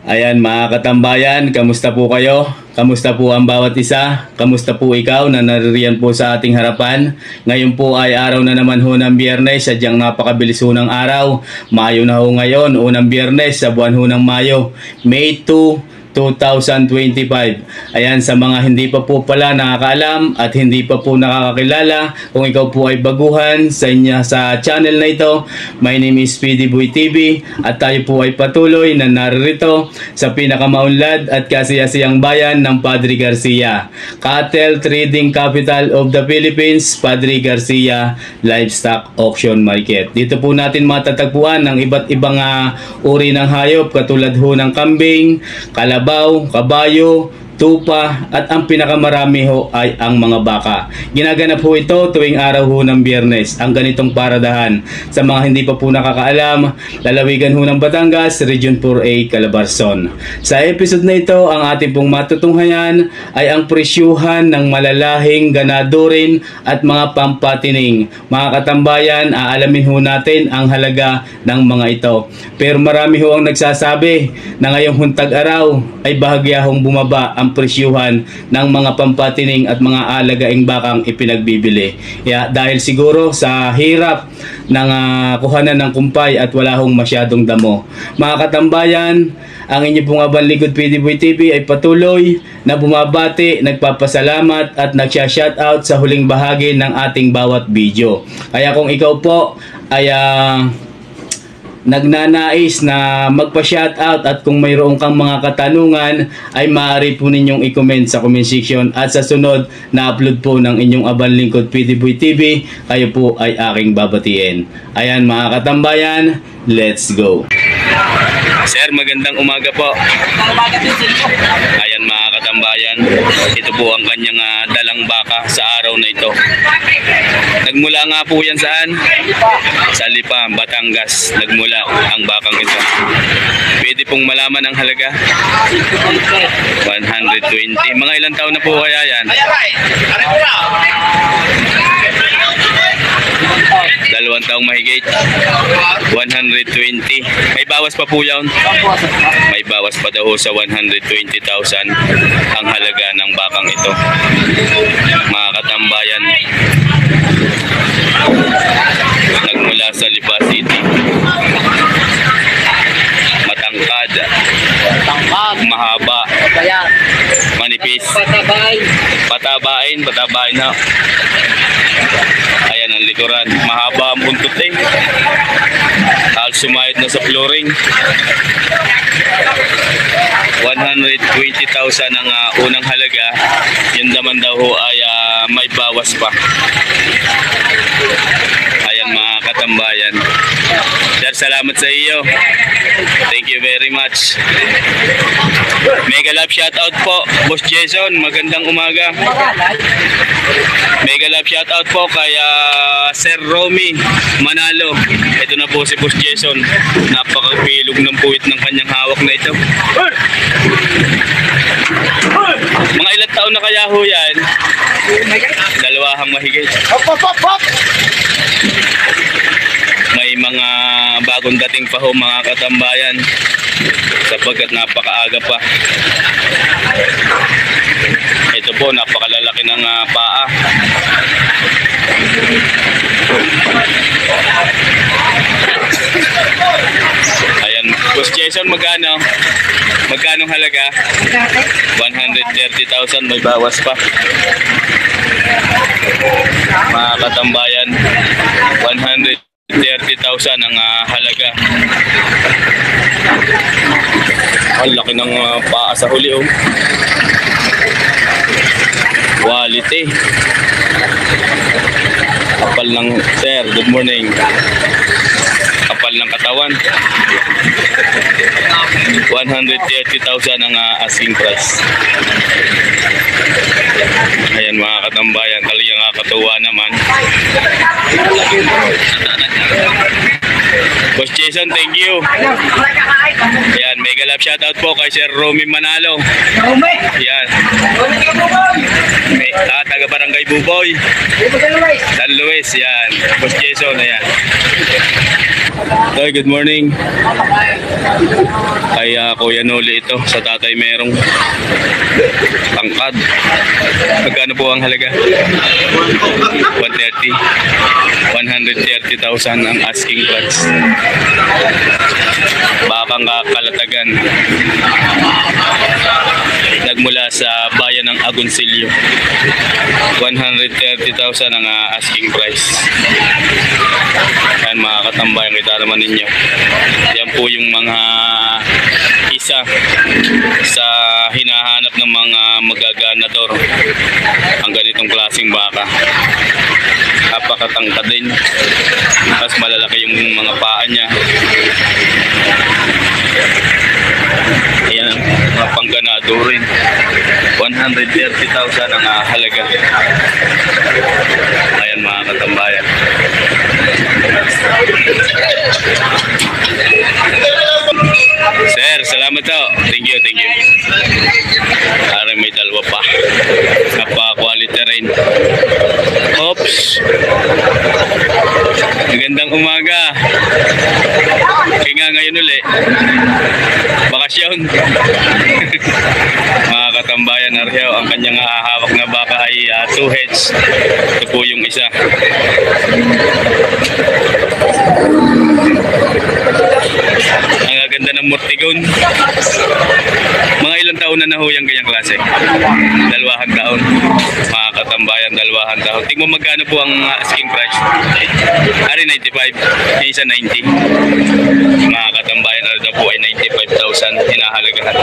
Ayan mga katambayan, kamusta po kayo? Kamusta po ang bawat isa? Kamusta po ikaw na naririyan po sa ating harapan? Ngayon po ay araw na naman ho ng Biyernes, sadyang napakabilis ho ng araw. Mayo na ho ngayon, unang Biyernes sa buwan ho ng Mayo, May 2, 2025. Ayan, sa mga hindi pa po pala nakakaalam at hindi pa po nakakakilala, kung ikaw po ay baguhan sa channel na ito, my name is Speedy Boy TV at tayo po ay patuloy na naririto sa pinakamaunlad at kasiyasiyang bayan ng Padre Garcia, Cattle Trading Capital of the Philippines, Padre Garcia Livestock Auction Market. Dito po natin matatagpuan ng iba't ibang uri ng hayop katulad ho ng kambing, kalabaw, kabayo, tupa at ang pinakamarami ho ay ang mga baka. Ginaganap ho ito tuwing araw ho ng Biyernes, ang ganitong paradahan. Sa mga hindi pa po nakakaalam, lalawigan ho ng Batangas, Region 4A, Calabarzon. Sa episode na ito, ang ating pong matutunghayan ay ang presyuhan ng malalahing ganadorin at mga pampatining. Mga katambayan, aalamin ho natin ang halaga ng mga ito. Pero marami ho ang nagsasabi na ngayong huntag araw ay bahagya hong bumaba ang presyuhan ng mga pampatining at mga alagaing bakang ipinagbibili. Dahil siguro sa hirap ng kuhanan ng kumpay at wala hong masyadong damo. Mga katambayan, ang inyo pong abang likod Speedy Boy TV ay patuloy na bumabati, nagpapasalamat at nagsha-shoutout sa huling bahagi ng ating bawat video. Kaya kung ikaw po ay nagnanais na magpa-shoutout at kung mayroon kang mga katanungan ay maaari po ninyong i-comment sa comment section at sa sunod na upload po ng inyong abang lingkod Speedy Boy TV, kayo po ay aking babatiin. Ayan mga katambayan, let's go! Sir, magandang umaga po. Ayan mga katambayan, ito po ang kanyang dalang baka sa araw na ito. Nagmula nga po yan saan? Sa Lipa, Batangas. Nagmula ang bakang ito. Pwede pong malaman ang halaga? 120. Mga ilang taon na po kaya yan? 2 taong mahigit. 120. May bawas pa po yan? May bawas pa daw sa 120,000 ang halaga ng bakang ito. Mga katambayan, nagmula sa Lipa City. Matangkad, mahaba, manipis, patabain na. Ayan ang likuran, mahaba ang buntot eh. Halos sumayad na sa flooring. 120,000 ang unang halaga. Yung naman daw ho ay may bawas pa. Ayan mga katambayan. Sir, salamat sa iyo. Thank you very much. Mega love shoutout po, Boss Jason. Magandang umaga. Mega love shoutout po kay Sir Romy Manalo. Ito na po si Boss Jason. Napakapilog ng puwit ng kanyang hawak na ito. Mga ilang taon na kaya ho yan? 2 mahigit. May mga bagong dating pa ho mga katambayan sapagkat napakaaga pa. Ito po, napakalalaki ng paa. Ayan, Boss Jason, magkano? Magkano halaga? 130,000, may bawas pa. Mga katambayan, 130,000 ang halaga. Ang laki ng paa sa huli oh. Quality. Kapal ng sir, good morning. Kapal ng katawan. 130,000 ang asking price. Ayan mga katambayan, talagang nakakatuwa naman. Boss Jason, thank you. Ayan, mega love shoutout po kay Sir Romy Manalo. Ayan. Taga Barangay Buboy. San Luis, yan. Boss Jason, ayan. Toy, good morning. Kay Kuya Noli ito, sa tatay merong tangkad. Magkano po ang halaga? 130. 130,000 ang asking price. Bakang kakalatagan. Nagmula sa bayan ng Agoncillo. 130,000 ang asking price. Yan mga katambayan, kita naman ninyo. Yan po yung mga isa sa hinahanap ng mga magaganador ang ganitong klaseng baka. Napakatangkad din. Mas malalaki yung mga paa niya. Ayan, mga pangganado rin. 130,000 ang halaga. Ayan mga katambayan. Sir, salamat po. Thank you, thank you. Para may dalawa pa. Napa-quality rin. Oops. Magandang umaga. Kaya nga ngayon uli. Bakasyon. Mga katambayan, Arheo, ang kanyang hahawak na baka ay 2 heads. Ito po yung isa. Ang ganda ng Mortigon. Mga ilang taon na nahuyang ganyang klase? 2 taon. Mga katambayan, 2 taon. Tingnan mo magkano po ang asking price? Ari 95, yung isa 90. Mga katambayan, ano daw po ay 95,000 hinahalagahan.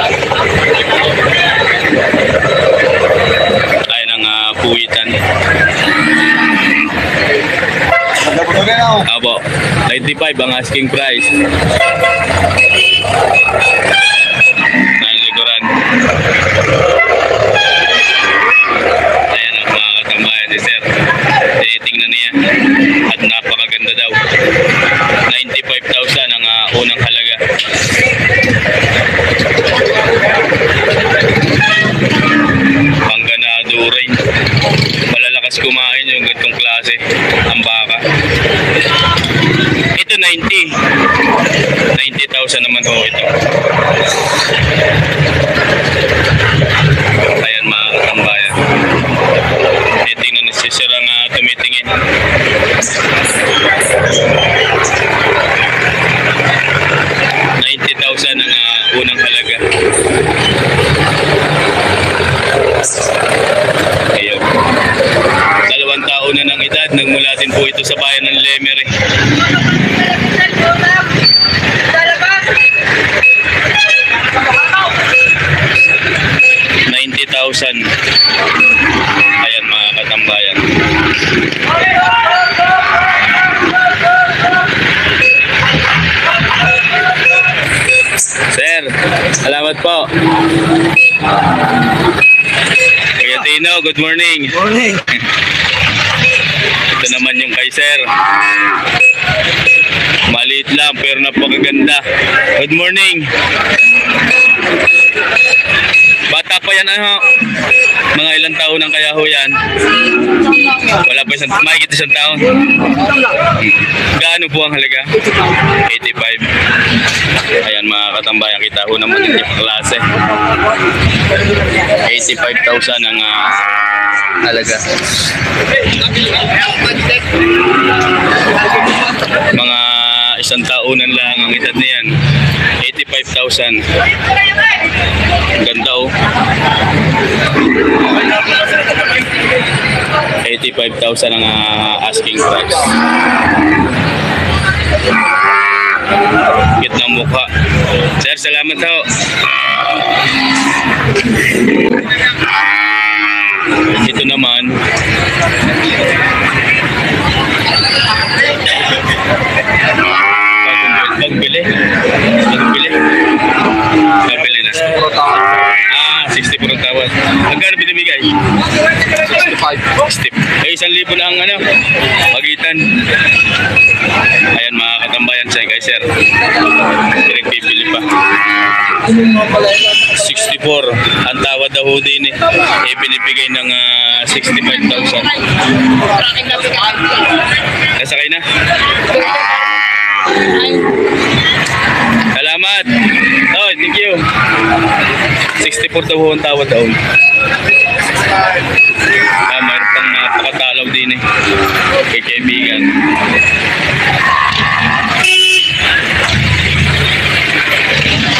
Tayo ng puwitan. Abo, 95 ang asking price. Naliguran. Ayan ang mga katambayan si Sir. Tingnan niya. At napakaganda daw. 95,000 ang unang halaga. Pangganado rin. Malalakas kumain yung ganitong klase ang baka. Ito 90,000 naman ho ito. Ayan mga katambayan. Tingnan ni si Sir ang tumitingin. 90,000 ang unang halaga. Ayun. 2 taon na ng edad. Nagmula din po ito sa bayan ng Lemery. 90,000. Ayan mga katambayan. Sir, salamat po. Kuya Tino, good morning. Good morning. Ito naman yung kay Sir. Maliit lang pero napakaganda. Good morning. Bata pa yan ano? Mga ilang taon ang kaya ho yan? Wala pa isang, mahigit 1 taon. Gaano po ang halaga? 85. Ayan mga katambayan, kita ho naman yung klase. 85,000 ang halaga. Mga 1 taonan lang ang edad niyan. 85,000. Ganda oh. 85,000 ang asking price. Kit ng mukha. Sir, salamat ho. Ito naman pagbili. Nabili na. 60 po ang tawad. Magkano binibigay? 65. Eh, 1,000 na ang pagitan. Ayan mga katambayan siya kay Sir. Pinagpipili pa. 64 ang tawad daw din eh. Binibigay ng 65,000. Nasakay na? Salamat. Oh, thank you. 64 daw ang tawad daw. Mayroon pang napakatalaw din eh. Kay kaibigan.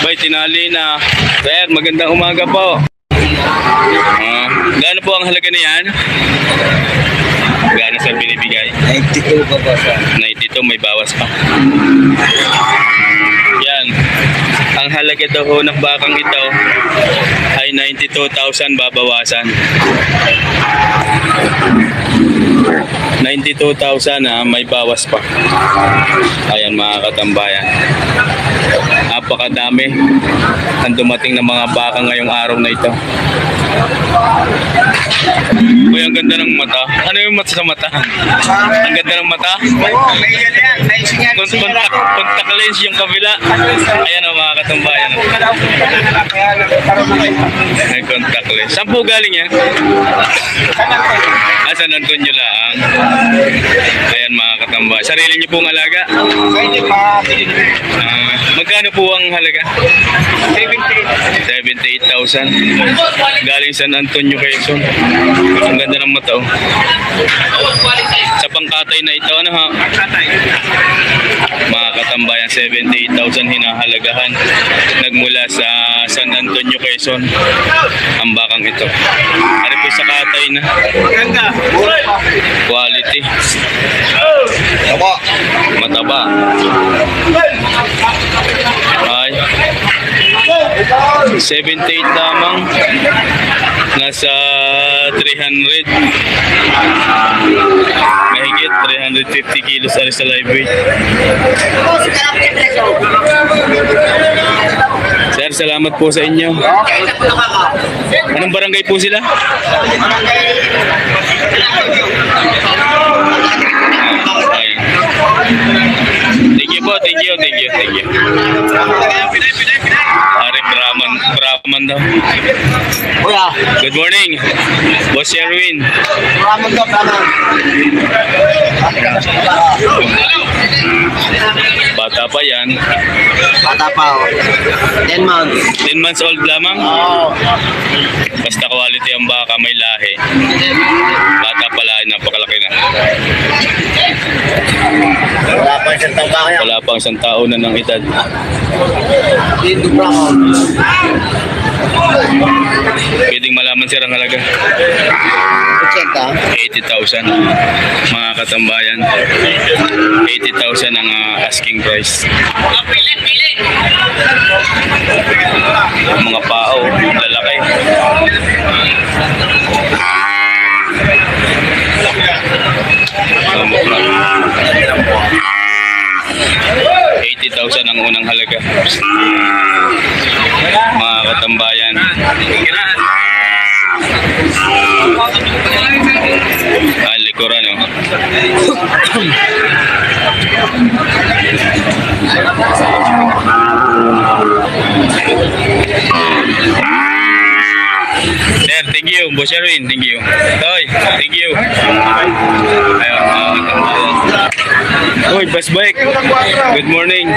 Bay, tinali na. Sir, magandang umaga po. Gaano po ang halaga na yan? Gaano sir binibigay? 92 pa po sir. 92, may bawas pa. Yan. Ang halaga daw ho ng bakang ito ay 92,000 babawasan. 92,000 may bawas pa. Ayan mga katambayan. Napakadami ang dumating ng mga baka ngayong araw na ito. Uy, ang ganda ng mata. Ano yung mata sa mata? Ang ganda ng mata? Contact lens yung kabila. Ayan o mga katambayan. May contact lens. Saan po galing yan? San Antonio lang. Ayan mga katambayan. Sarili niyo pong alaga? Magkano po ang halaga? 78,000. Galing San Antonio, Quezon. Ang ganda ng mata. Sa pangkatay na ito, ano ha? Mga katambayan, 78,000 hinahalagahan. Nagmula sa San Antonio, Quezon. Ang bakang ito. Ari po sa katay na. Quality. Mataba. Ay. 78 lamang. Nasa 300. Mahigit 350 kilos ari sa live weight. Sir, salamat po sa inyo. Anong barangay po sila? Thank you po, thank you. Ari Brahman daw. Good morning, Boss Sherwin. Bata pa yan. Bata pa oh. 10 months. 10 months old lamang? Oo. Basta quality ang baka, may lahi. Bata pala, napakalaki na. Wala pa isang tao ba kaya? Wala pang isang taon na ng edad. Dito pa ako. Pwedeng malaman sir ang halaga. 80,000 mga katambayan. 80,000 ang asking price. Mga pao, lalaki. $80,000 ang unang halaga. Mga katambayan. Likuran oh. Sir, thank you. Boss Sherwin, thank you. Toy, thank you. Ayun, Uy, bus bike. Good morning.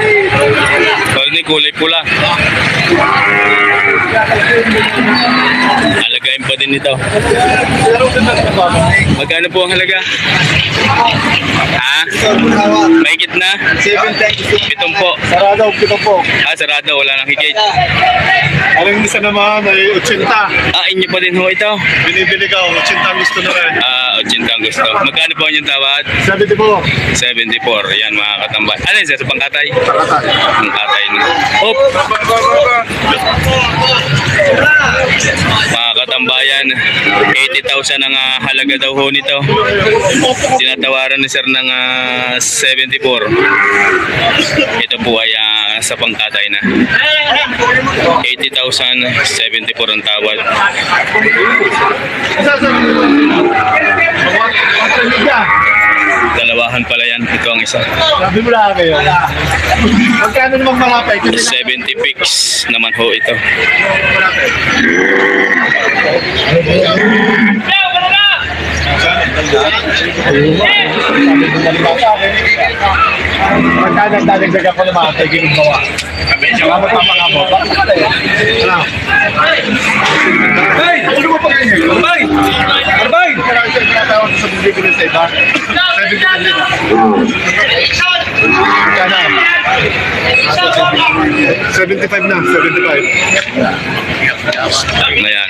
Ini kulay pula. Alagayin pa din ito. Magkano po ang halaga? Ha? Mahigit na? 7 po. Sarado, 7 po. Sarado. Wala nang higit. Aling isa naman ay 80. Inyo pa din ho ito? Binibili ka, 80 gusto na rin. 80 ang gusto. Magkano po ang yung tawad? 74. 74. Yan mga katambay. Ano yun sir? Sa pangkatay? Pakatay. Pangkatay na. Op! Mga katambayan, 80,000 ang halaga daw ho nito. Tinatawaran ni sir ng 74. Ito po ay sa pangkatay na. 80,000, 74 ang tawad. Dalawahan pala yan. Ito ang isa. Sabi mo lang kayo. Magkano naman malapit? 70 pics naman ho ito. Magkano dadagdagan ko naman kay ginagawa? Salamat pa mga mo. Ano? Hey! Ano mo pa ganyan? Arbay! Arbay! Tinatawag sa bibigyan sa iba. 75 na, 75. Ayan.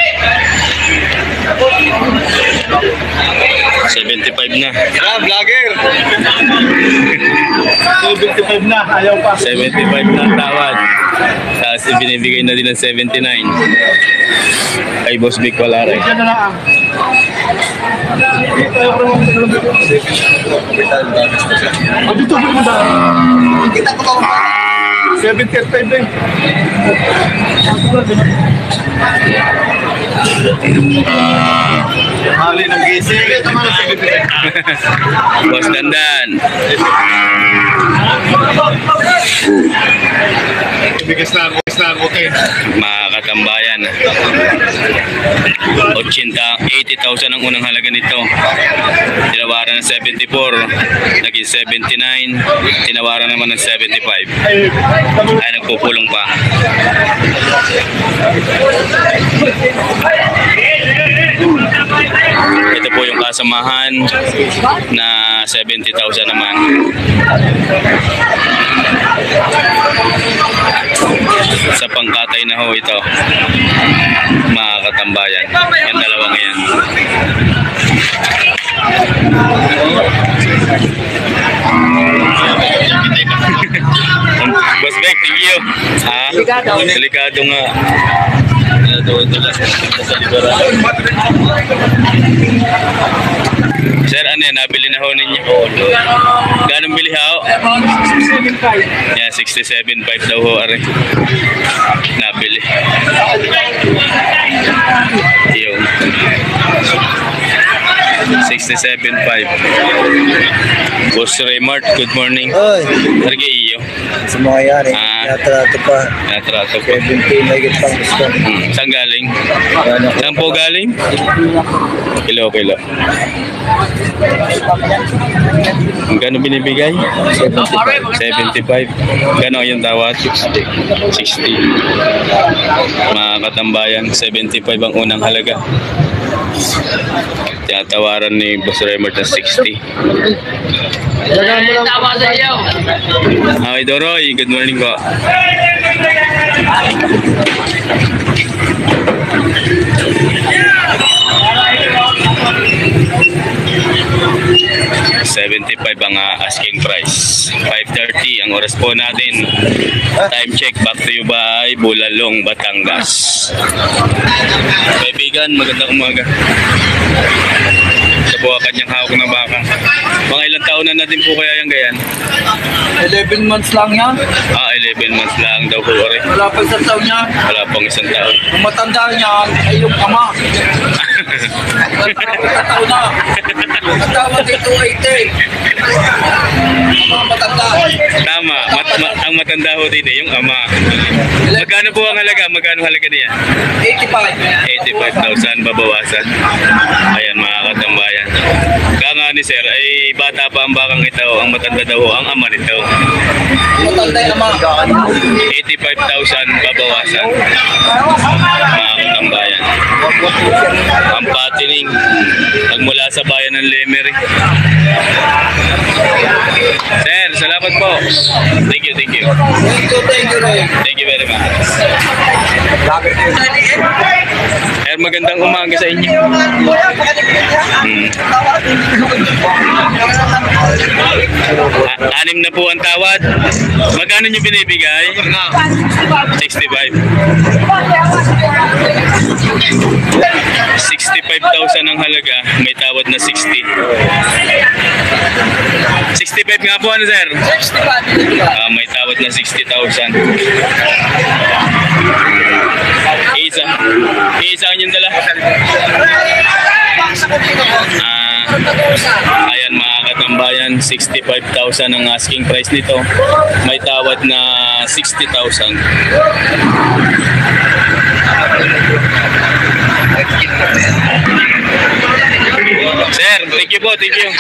75 na. Vlogger! 75 na, ayaw pa. 75 na ang tawad. Tapos ibinibigay na din ng 79. Kay Boss Vic Walare. Diyan na lang. Dito mo dahil. Kita ko ba? 7.35 eh. Hali ng gising. Boss Dandan. Bigas na ako, okay. Mga katambayan. 80,000 ang unang halaga nito. Tinawaran ng 74. Naging 79. Tinawaran naman ng 75. Ay, nagpupulong pa. Ito po yung kasamahan na 70,000 naman. Sa pangkatay na ho ito, mga katambayan. Yung dalawang yan. Boss Beck, thank you. Delikado nga. Sir, ano yan? Nabili na ho ninyo? Ganong bili ho? 67.5. Yan, 67.5 daw ho, are. Nabili. Yung 67.5. Boss Raymart, good morning. Oy, Targa iyo. sa mga yari, natrato pa. Natrato po. 70 may pang gusto. Saan galing? Ano? Saan po galing? Kilo. Gano'n binibigay? 75. Gano'n yung tawad? 60. Mga katambayan, 75 ang unang halaga. Tinatawaran ni Boss Raymart ng 60. Tama sa iyo. Hi Doroy, good morning po. $75 ang asking price. 5:30 ang oras po natin. Time check, back to you by Bulalong, Batangas. Kaibigan, magandang umaga. Ito po ang kanyang hawak na baka. Mga ilang taon na natin po kaya yung gayan? 11 months lang yan. 11 months lang daw po rin. Wala pa isang taon yan. Wala pang isang taon. Ang matanda niyan ay yung ama. Matataw na. Ang tawag dito 80. Mga matanda. Tama, ang matanda ho dito, yung ama. Magkano po ang halaga? Magkano halaga niya? 85,000 babawasan. Ayan mga katambayan. Kaya nga ni sir, ay bata pa ang bakang ito, ang matanda daw ang ama nito. Matanda yung ama. 85,000 babawasan. Mga katambayan. Ang patining, nagmula sa bayan ng Lemery. Sir, salamat po. Thank you. Thank you, Ray. Thank you very much. Sir, magandang umaga sa inyo. Anim na po ang tawad. Magkano nyo binibigay? 65. 65,000 ang halaga. May tawad na 60. 65 nga po ano sir? 65. May tawad na 60,000. Isa yung dala. Ayan mga katambayan, 65,000 ang asking price nito. May tawad na 60,000. Sir, Thank you po, thank you.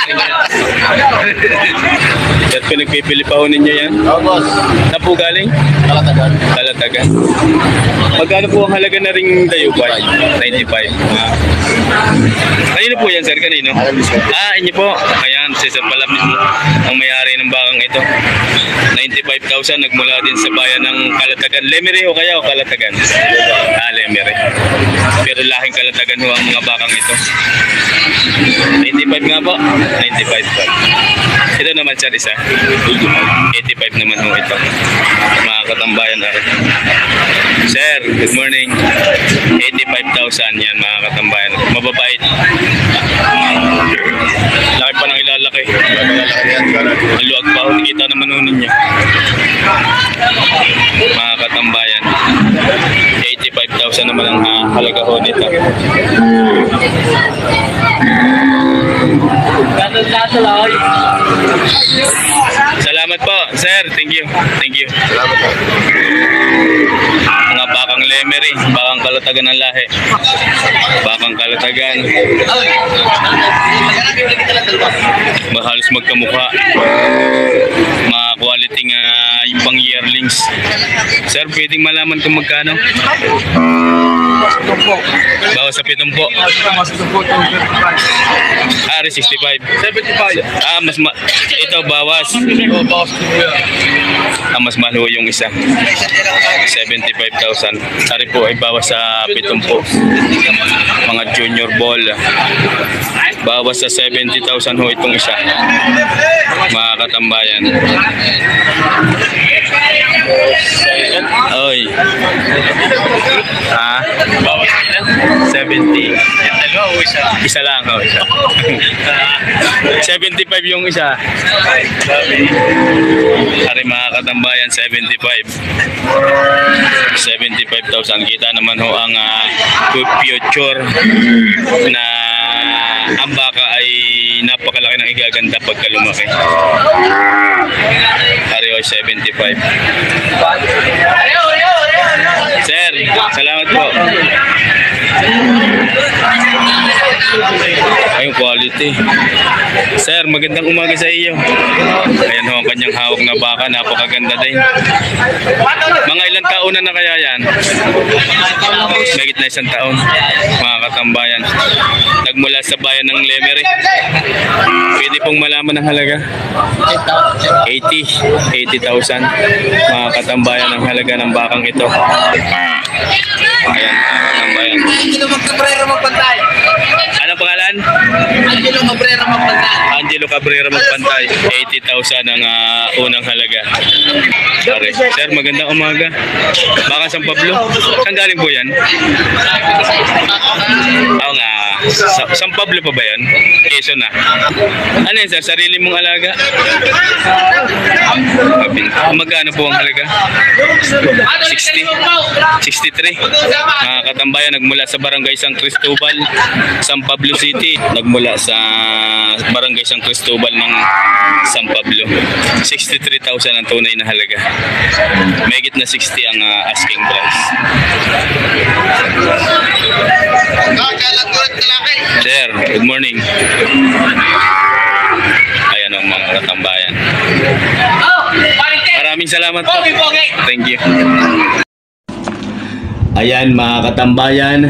At pinagpipili pa ho ninyo yan. Oo, boss. Saan po galing? Kalatagan. Kalatagan. Magkano po ang halaga na ring dayupay? 95. Kanino po yan, sir? Kanino? Inyo po. Ayan, si Sir pala mismo ang may-ari ng bakang ito. 95,000 nagmula din sa bayan ng Kalatagan. Lemery o kaya o Kalatagan? Lemery. Pero lahing Kalatagan ho ang mga bakang ito. 95 nga po. 95 po. Ito naman sir isa. 85 naman ho ito. Mga katambayan na rin. Sir, good morning. 85,000 yan mga katambayan. Mababait. Laki pa ng ilalaki. Ang luwag pa. Kita naman ho ninyo. Mga katambayan. 85,000 naman ang halaga ho nito. Salamat po, sir. Thank you. Thank you. Salamat po. Mga bakang Lemery, bakang Kalatagan ng lahi. Bakang Kalatagan. Halos magkamukha. Mga quality nga yung pang yearlings. Sir, pwedeng malaman kung magkano? Bawas sa 7 po. Ari 65. 75. Ito bawas. Mas mahal yung isa. 75,000. Ari po ay bawas sa 7 po. Mga junior ball. Bawas sa 70,000 ho itong isa. Mga katambayan. Oy. 70. Isa lang ho. 75 yung isa. Ari mga katambayan, 75. 75,000. Kita naman ho ang future na ang baka ay napakalaki ng igaganda pagka lumaki. Ari ho 75. Sir, salamat po. Ayun, quality. Sir, magandang umaga sa iyo. Ayan ho, ang kanyang hawak na baka. Napakaganda din. Mga ilang taon na kaya yan? Mahigit na 1 taon. Mga katambayan. Nagmula sa bayan ng Lemery. Pwede pong malaman ang halaga? 80,000. Mga katambayan ang halaga ng bakang ito. Ayan, katambayan. Angelo Cabrera magpantay. Anong pangalan? Angelo Cabrera magpantay. Angelo Cabrera magpantay. 80,000 ang unang halaga. Sorry. Sir, magandang umaga. Baka San Pablo? Saan galing po yan? Oo nga. San Pablo pa ba yan? Quezon na. Ano yan sir? Sarili mong alaga? Magkano po ang halaga? 60? 63? Mga katambayan, nagmula sa Barangay San Cristobal, San Pablo City. Nagmula sa Barangay San Cristobal ng San Pablo. 63,000 ang tunay na halaga. Mahigit na 60 ang asking price. Sir, good morning. Ayan ang mga katambayan. Maraming salamat po. Thank you. Ayan mga katambayan,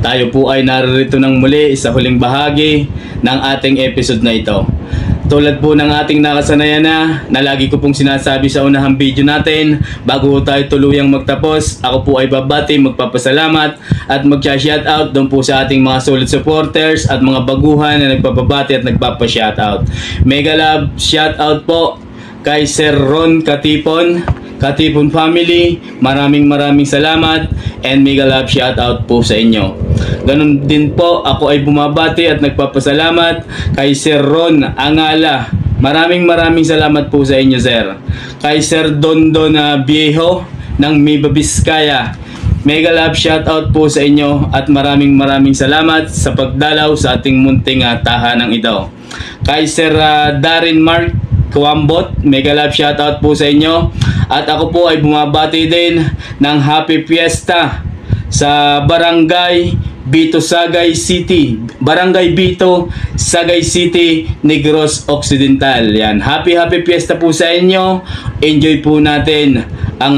tayo po ay naririto ng muli sa huling bahagi ng ating episode na ito. Tulad po ng ating nakasanayan na lagi ko pong sinasabi sa unahang video natin, bago tayo tuluyang magtapos, ako po ay babati, magpapasalamat at mag-shoutout doon po sa ating mga solid supporters at mga baguhan na nagpapabati at nagpapa-shoutout. Mega love shoutout po kay Sir Ron Katipon family, maraming salamat and mega love shoutout po sa inyo. Ganun din po, ako ay bumabati at nagpapasalamat kay Sir Ron Angala. Maraming salamat po sa inyo sir. Kay Sir Dondon Viejo ng Miba Vizcaya. Mega love shoutout po sa inyo at maraming salamat sa pagdalaw sa ating munting tahanang ito. Kay Sir Darren Mark Kuambot, mega love shoutout po sa inyo. At ako po ay bumabati din ng Happy Fiesta sa Barangay Bito, Sagay City, Barangay Bito, Sagay City, Negros Occidental. Yan. Happy Fiesta po sa inyo. Enjoy po natin ang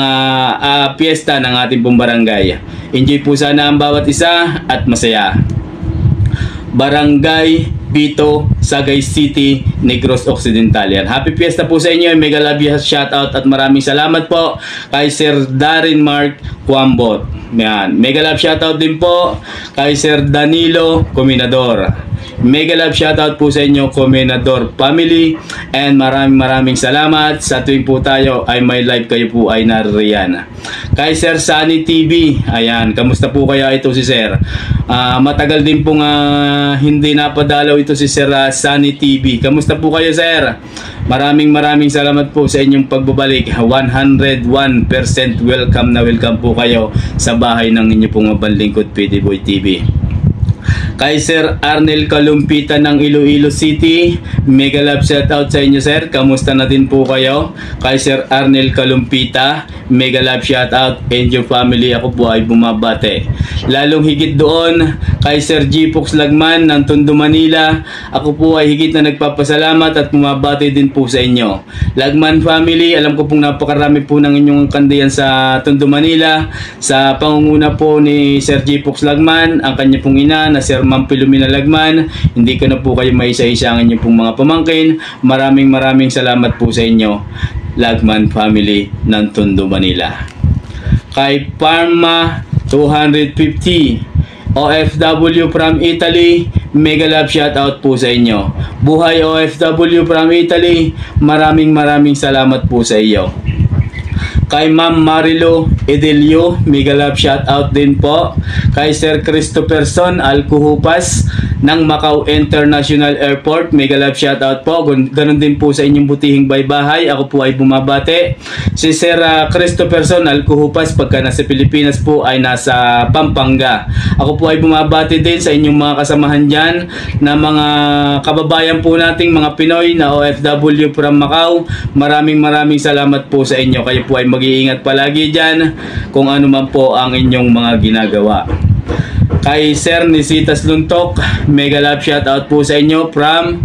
fiesta ng ating pong barangay. Enjoy po sana ang bawat isa at masaya. Barangay Bito, Sagay City, Negros Occidental. Yan. Happy Fiesta po sa inyo. Mega love you, shout out at maraming salamat po kay Sir Darren Mark Quambot. Yan. Mega love shout out din po kay Sir Danilo Cominador. Mega love shout out po sa inyo, Cominador family, and maraming salamat sa tuwing po tayo ay may live kayo po ay naririyan. Kay Sir Sunny TV, ayan, kamusta po kaya ito si Sir? Matagal din pong hindi napadalaw ito si Sir Sunny TV. Kamusta po kayo, Sir? Maraming salamat po sa inyong pagbabalik. 101% welcome na welcome po kayo sa bahay ng inyo pong mabanlingkod PD Boy TV. Kay Sir Arnel Kalumpita ng Iloilo City, mega love shout out sa inyo, Sir. Kamusta na din po kayo? Kay Sir Arnel Kalumpita, mega love shout out and your family, ako po ay bumabate. Lalong higit doon kay Sir G. Fox Lagman ng Tondo, Manila, ako po ay higit na nagpapasalamat at bumabate din po sa inyo. Lagman family, alam ko pong napakarami po ng inyong kandiyan sa Tondo, Manila, sa pangunguna po ni Sir G. Fox Lagman, ang kanya pong ina na Sir Ma'am Pilumina Lagman. Hindi ko na po kayo maisa-isa ang inyong pong mga pamangkin. Maraming salamat po sa inyo, Lagman family ng Tondo, Manila. Kay Parma 250 OFW from Italy, mega love shout out po sa inyo. Buhay OFW from Italy, maraming salamat po sa iyo. Kay Ma'am Marilo Edelio, mega love shout out din po. Kay Sir Christopherson Alcuhupas ng Macau International Airport, mega love shout out po. Ganon din po sa inyong butihing baybahay, ako po ay bumabate. Si Sir Christopherson Alcuhupas, pagka nasa Pilipinas po ay nasa Pampanga. Ako po ay bumabate din sa inyong mga kasamahan dyan na mga kababayan po nating mga Pinoy na OFW from Macau. Maraming salamat po sa inyo. Kayo po ay mag-iingat palagi dyan kung ano man po ang inyong mga ginagawa. Kay Sir Nisitas Luntok, mega love shout out po sa inyo from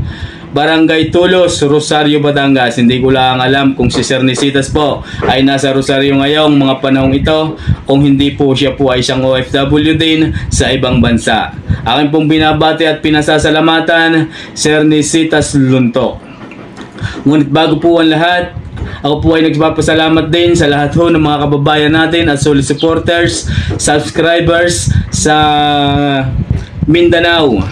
Barangay Tulos, Rosario, Batangas. Hindi ko lang alam kung si Sir Nisitas po ay nasa Rosario ngayong mga panahong ito, kung hindi po siya po ay isang OFW din sa ibang bansa. Akin pong binabati at pinasasalamatan, Sir Nisitas Luntok. Ngunit bago po ang lahat, ako po ay nagpapasalamat din sa lahat ho ng mga kababayan natin at solid supporters, subscribers sa Mindanao,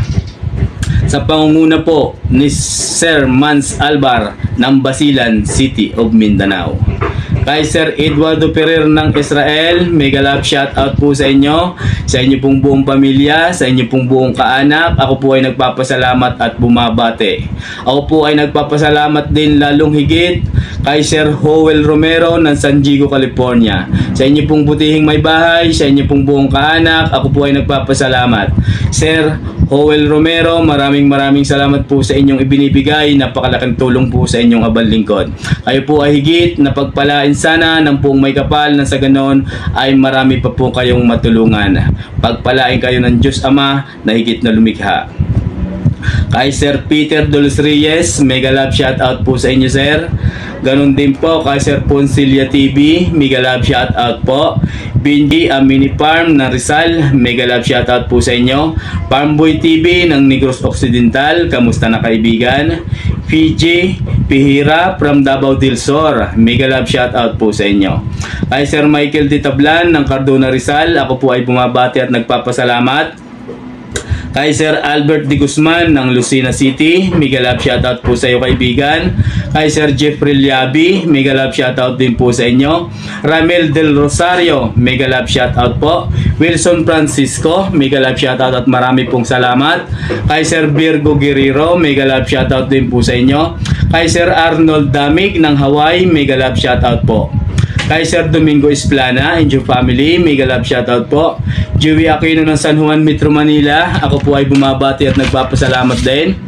sa pangunguna po ni Sir Mans Albar ng Basilan City of Mindanao. Kay Sir Eduardo Ferrer ng Israel, mega love shout out po sa inyo pong buong pamilya, sa inyo pong buong kaanak. Ako po ay nagpapasalamat at bumabate. Ako po ay nagpapasalamat din lalong higit kay Sir Howell Romero ng San Diego, California. Sa inyo pong butihing may bahay, sa inyo pong buong kaanak, ako po ay nagpapasalamat. Sir Howell Romero, maraming salamat po sa inyong ibinibigay. Napakalaking tulong po sa inyong abal lingkod. Kayo po ay higit na pagpalain sana ng buong may kapal, na sa ganon ay marami pa po kayong matulungan. Pagpalain kayo ng Diyos Ama na higit na lumikha. Kay Sir Peter Dolos Reyes, mega love shout out po sa inyo, Sir. Ganon din po kay Sir Poncilia TV, mega love shout out po. Binji Mini Farm ng Rizal, mega love shout out po sa inyo. Farmboy TV ng Negros Occidental, kamusta na kaibigan? PJ Pihira from Davao del Sur, mega love shout out po sa inyo. Kay Sir Michael Ditablan ng Cardona Rizal, ako po ay bumabati at nagpapasalamat. Kay Sir Albert De Guzman ng Lucena City, mega love shoutout po sa iyo, kaibigan. Kay Sir Jeffrey Liabi, mega love shoutout din po sa inyo. Ramel Del Rosario, mega love shoutout po. Wilson Francisco, mega love shoutout at marami pong salamat. Kay Sir Virgo Guerrero, mega love shoutout din po sa inyo. Kay Sir Arnold Damig ng Hawaii, mega love shoutout po. Kay Sir Domingo Esplana and your family, mega love shoutout po. Joey Aquino ng San Juan, Metro Manila, ako po ay bumabati at nagpapasalamat din.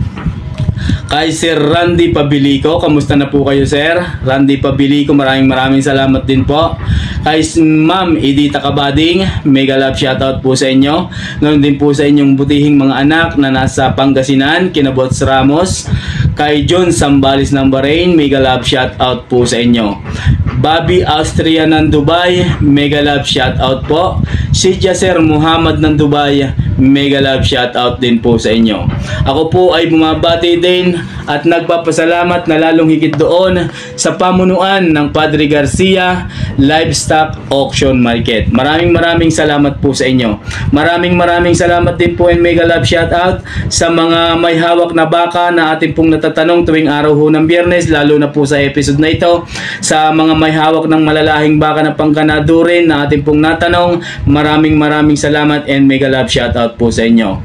kay Sir Randy Pabilico. Kamusta na po kayo, Sir? Randy Pabilico, maraming salamat din po. Kay Ma'am Edita Kabading, mega love shoutout po sa inyo. Ganoon din po sa inyong butihing mga anak na nasa Pangasinan, kina Bots Ramos. Kay John Sambales ng Bahrain, mega love shoutout po sa inyo. Bobby Austria ng Dubai, mega love shoutout po. Si Jasser Muhammad ng Dubai, mega love shoutout din po sa inyo. Ako po ay bumabati din at nagpapasalamat na lalong higit doon sa pamunuan ng Padre Garcia Livestock Auction Market. Maraming salamat po sa inyo. Maraming salamat din po and mega love shoutout sa mga may hawak na baka na ating pong natatanong tuwing araw ho ng Biyernes, lalo na po sa episode na ito. Sa mga may hawak ng malalahing baka na pangganado rin na ating pong natanong, maraming salamat and mega love shoutout po sa inyo.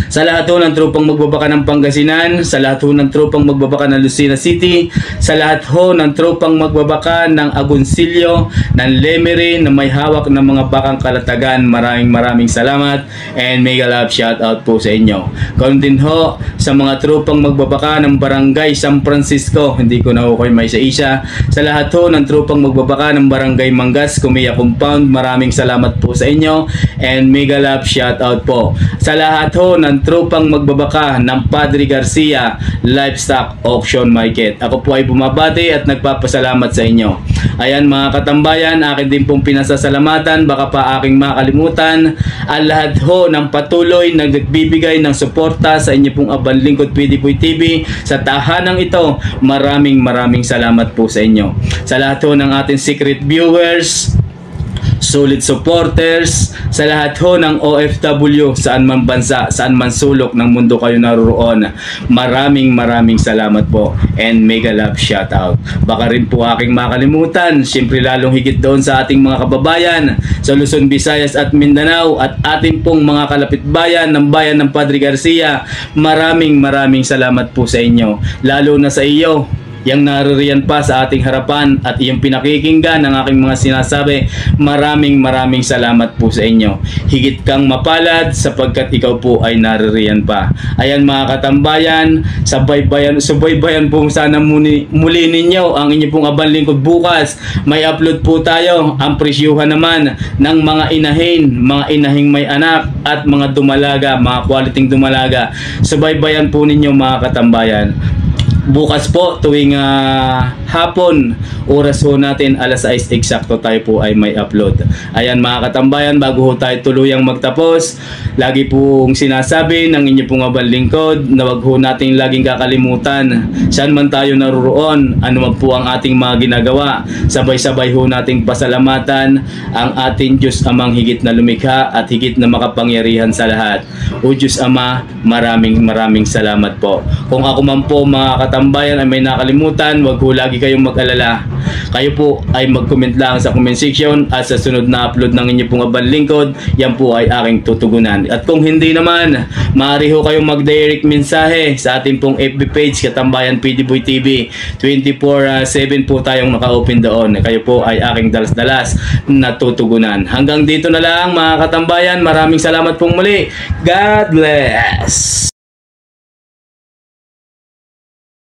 Sa lahat ho ng tropang magbabaka ng Pangasinan, sa lahat ho ng tropang magbabaka ng Lucena City, sa lahat ho ng tropang magbabaka ng Agoncillo, ng Lemery na may hawak ng mga bakang kalatagan, maraming salamat and mega love shout out po sa inyo. Ganoon din ho sa mga tropang magbabaka ng Barangay San Francisco, hindi ko na ho kayo may isa. Sa lahat ho ng tropang magbabaka ng Barangay Mangas, Kumiya Compound, maraming salamat po sa inyo and mega love shout out po. Sa lahat ho ng tropang magbabaka ng Padre Garcia Livestock Auction Market, ako po ay bumabati at nagpapasalamat sa inyo. Ayan mga katambayan, akin din pong pinasasalamatan, baka pa aking makalimutan ang lahat ho ng patuloy na nagbibigay ng suporta sa inyo pong abang lingkod PDBoy TV sa tahanang ito. Maraming salamat po sa inyo. Sa lahat ho ng ating secret viewers, solid supporters, sa lahat ho ng OFW saan man bansa, saan man sulok ng mundo kayo naroon, maraming salamat po and mega love shout out. Baka rin po aking makalimutan, siyempre lalong higit doon sa ating mga kababayan sa Luzon, Visayas at Mindanao at ating pong mga kalapit bayan ng bayan ng Padre Garcia, maraming salamat po sa inyo, lalo na sa iyo yang naririyan pa sa ating harapan at iyong pinakikinggan ng aking mga sinasabi. Maraming salamat po sa inyo. Higit kang mapalad sapagkat ikaw po ay naririyan pa. Ayan mga katambayan, subaybayan po sana muli ninyo ang inyong pong abang lingkod bukas. May upload po tayo ang presyuhan naman ng mga inahing may anak at mga dumalaga, mga quality dumalaga. Subaybayan po ninyo mga katambayan. Bukas po tuwing hapon, oras ho natin alas 6 eksakto tayo po ay may upload. Ayan mga katambayan, bago ho tayo tuluyang magtapos, lagi pong sinasabi ng inyo pong abang lingkod na wag ho nating laging kakalimutan saan man tayo naroon, ano man po ang ating mga ginagawa. Sabay-sabay ho nating pasalamatan ang ating Diyos Amang higit na lumikha at higit na makapangyarihan sa lahat. O Diyos Ama, maraming salamat po. Kung ako man po mga katambayan ay may nakalimutan, wag ho lagi kayong mag-alala. Kayo po ay mag-comment lang sa comment section at sa sunod na upload ng inyo pong abang lingkod, yan po ay aking tutugunan. At kung hindi naman, maaari ho kayong mag-direct mensahe sa ating pong FB page, Katambayan PDBoy TV. 24/7 po tayong naka-open doon. Kayo po ay aking dalas-dalas na tutugunan. Hanggang dito na lang mga katambayan, maraming salamat pong muli. God bless!